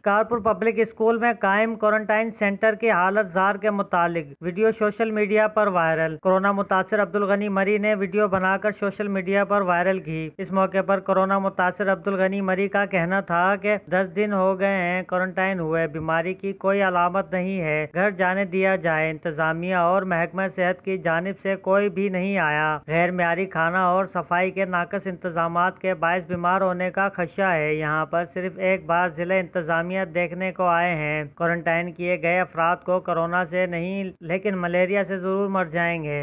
Shikarpur public school में कायम quarantine centre की हालत जार के मुतालिक वीडियो सोशल मीडिया पर वायरल। कोरोना मुतासिर अब्दुल गनी मरी ने वीडियो बनाकर सोशल मीडिया पर वायरल की। इस मौके पर कोरोना मुतासिर अब्दुल गनी मरी का कहना था कि 10 दिन हो गए हैं क्वारंटाइन हुए, बीमारी की कोई अलामत नहीं है, घर जाने दिया जाए। इंतजामिया और महकमा सेहत की जानिब से कोई भी नहीं आया। गैर मेयारी खाना और सफाई के नाकस इंतजामात के बायस बीमार होने का खदशा है। यहाँ पर सिर्फ एक बार जिला इंतजामिया देखने को आए हैं। क्वारंटाइन किए गए अफराद को कोरोना से नहीं लेकिन मलेरिया से जरूर मर जाएंगे।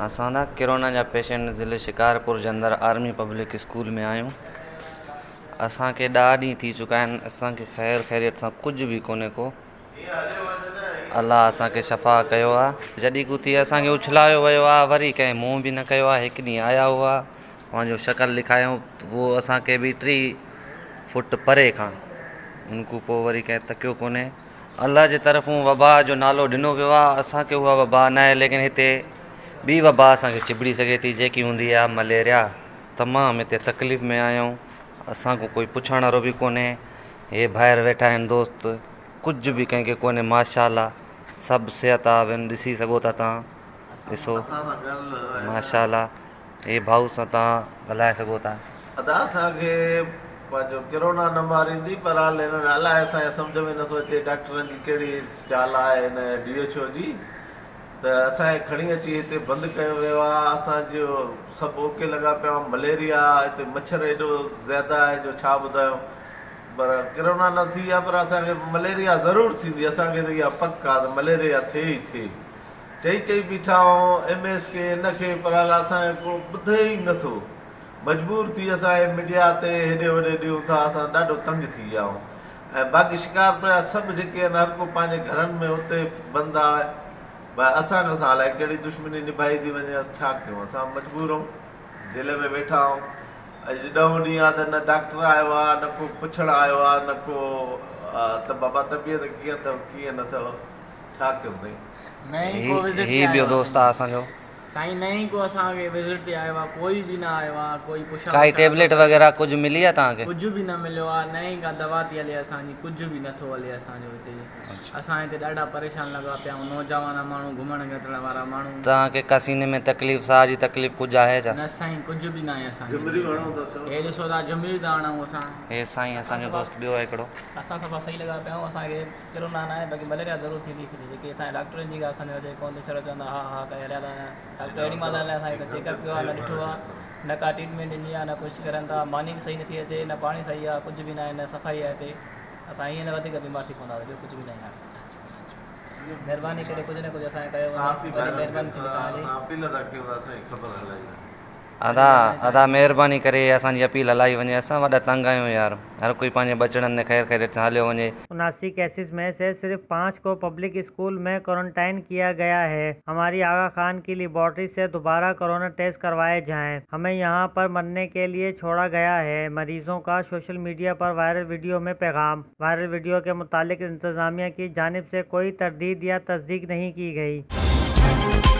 असां कोरोना जा पेशेंट ज़िले शिकारपुर जे अंदरि आर्मी पब्लिक स्कूल में आहियूं। असांखे 10 ॾींहं थी चुका आहिनि। असांखे ख़ैर ख़ैरियत सां कुझु बि कोन्हे को। अलाह असांखे शफ़ा कयो आहे। जॾहिं कुती असांखे उछलायो वियो आहे, वरी कंहिं मुंहुं बि न कयो आहे। हिकु ॾींहुं आया हुआ, पंहिंजो शकल लिखायूं, उहो असांखे बि 3 फुट परे खां, उनखां पोइ वरी कंहिं तकियो कोन्हे। अलाह जे तरफ़ूं वबा जो नालो ॾिनो वियो आहे। असांखे उहा वबा न आहे, लेकिन हिते ॿी वबा असांखे चिबिड़ी सघे थी, जेकी हूंदी आहे मलेरिया। तमामु हिते तकलीफ़ में आहियूं। असांखो कोई पुछण वारो बि कोन्हे। हे ॿाहिरि वेठा आहिनि दोस्त, कुझु बि कंहिंखे कोन्हे। माशाअल्लाह सभु सिहताब आहिनि, ॾिसी सघो था तव्हां। ॾिसो माशाअल्लाह, हे भाऊ सां तव्हां ॻाल्हाए सघो था। असांखे पंहिंजो कोरोना न मारींदी, पर हाल हिननि अलाए असांजे सम्झ में नथो अचे डॉक्टरनि जी कहिड़ी चाल आहे हिन DHO जी, त असांखे खणी अची हिते बंदि कयो वियो आहे। असांजो सभु ओके लॻा पिया। मलेरिया हिते मच्छर एॾो ज़्यादा आहे जो छा ॿुधायूं। पर कोरोना न थी आहे, पर असांखे मलेरिया ज़रूरु थींदी। असांखे त इहा पक आहे त मलेरिया थिए ई थिए। चई बीठा आहियूं MS खे, हिनखे, पर हाल असांखे को ॿुधे ई नथो। मजबूर थी असांजे मीडिया ते हेॾे होॾे ॾियूं था। असां ॾाढो तंग थी विया आहियूं। ऐं बाक़ी शिकारपुर जा सभु जेके आहिनि, हर को पंहिंजे घरनि में हुते बंदि आहे। भई असांखे सां अलाए कहिड़ी दुश्मनी निभाई थी वञे। असां छा कयूं? असां मजबूर आहियूं, दिलि में वेठा आहियूं। अॼु 10 ॾींहं आहे त न डॉक्टर आयो आहे, न को पुछणु आयो आहे, न को त बाबा तबियत कीअं अथव, कीअं न अथव, छा कयूं साईं? ही ॿियो दोस्त आहे असांजो साईं। नहीं को असांखे विज़िट ते आयो आहे, कोई बि न आयो आहे। कोई पुछा काई टेबलेट वग़ैरह कुझु मिली आहे तव्हांखे? कुझु बि न मिलियो आहे। न ई का दवा थी हले असांजी, कुझु बि नथो हले असांजो हिते। असां हिते ॾाढा परेशान लॻा पिया आहियूं। नौजवान माण्हू, घुमण फिरण वारा माण्हू। तव्हांखे का सीने में तकलीफ़, साह जी तकलीफ़ कुझु आहे छा? न साईं, कुझु बि न आहे असांखे। हे ॾिसो था, जुमिरी था हणूं असां। हे साईं असांजो दोस्त ॿियो आहे हिकिड़ो। असां सभु सही लॻा पिया आहियूं। असांखे कोरोना न आहे, बाक़ी मलेरिया ज़रूरु थींदी। जेके असांजे डॉक्टरनि जी ॻाल्हि सम्झ अचे कोन थी। सर चवंदा हा करे हलिया था। डॉक्टर हेॾी महिल असांखे चेकअप कयो आहे, न ॾिठो आहे, न का ट्रीटमेंट ॾिनी आहे, न कुझु करनि था। मानी बि सही नथी अचे, न पाणी सही आहे, कुझु बि न आहे, न सफ़ाई आहे हिते। असां ईअं न वधीक बीमार थी पवंदा, ॿियो कुझु बि न आहे। महिरबानी करे कुझु न कुझु असांखे कयो। महिरबानी थी तव्हांजी। अदा महिरबानी करे असांजी अपील हलाई वञे। असां वॾा तंग आहियूं यार। हर कोई पंहिंजे बचड़नि में ख़ैर ख़ैरियत सां हलियो वञे। 79 केसेस में से सिर्फ 5 को पब्लिक स्कूल में क्वारंटाइन किया गया है। हमारी आगा खान की लेबोरेटरी से दोबारा कोरोना टेस्ट करवाए जाएं। हमें यहाँ पर मरने के लिए छोड़ा गया है। मरीजों का सोशल मीडिया पर वायरल वीडियो में पैगाम। वायरल वीडियो के मुतालिक इंतजामिया की जानिब से कोई तरदीद या तस्दीक नहीं की गई।